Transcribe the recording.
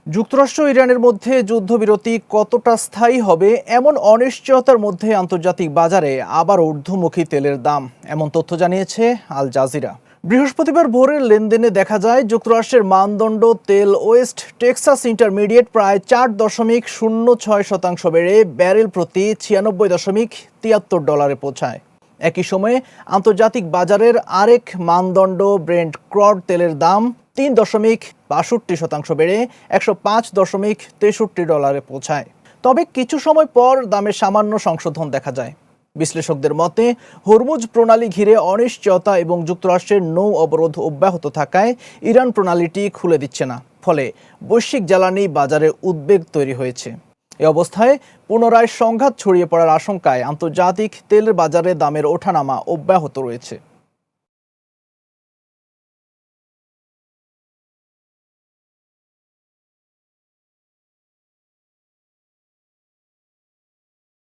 যুক্তরাষ্ট্র ইরানের মধ্যে যুদ্ধবিরতি কতটা স্থায়ী হবে এমন অনিশ্চয়তার মধ্যে আন্তর্জাতিক বাজারে আবার ঊর্ধ্বমুখী তেলের দাম, এমন তথ্য জানিয়েছে আল জাজিরা। বৃহস্পতিবার ভোরের লেনদেনে দেখা যায় যুক্তরাষ্ট্রের মানদণ্ড তেল ওয়েস্ট টেক্সাস ইন্টারমিডিয়েট প্রায় 4.06% বেড়ে ব্যারেল প্রতি $96.73 পৌঁছায়। একই সময়ে আন্তর্জাতিক বাজারের আরেক মানদণ্ড ব্রেন্ট ক্রুড তেলের দাম 3.62% বেড়ে $105.63 পৌঁছায়। তবে কিছু সময় পর দামে সামান্য সংশোধন দেখা যায়। বিশ্লেষকদের মতে হরমুজ প্রণালী ঘিরে অনিশ্চয়তা এবং যুক্তরাষ্ট্রের নৌ অবরোধ অব্যাহত থাকায় ইরান প্রণালীটি খুলে দিচ্ছে না, ফলে বৈশ্বিক জ্বালানি বাজারে উদ্বেগ তৈরি হয়েছে। এ অবস্থায় পুনরায় সংঘাত ছড়িয়ে পড়ার আশঙ্কায় আন্তর্জাতিক তেল বাজারে দামের ওঠানামা অব্যাহত রয়েছে।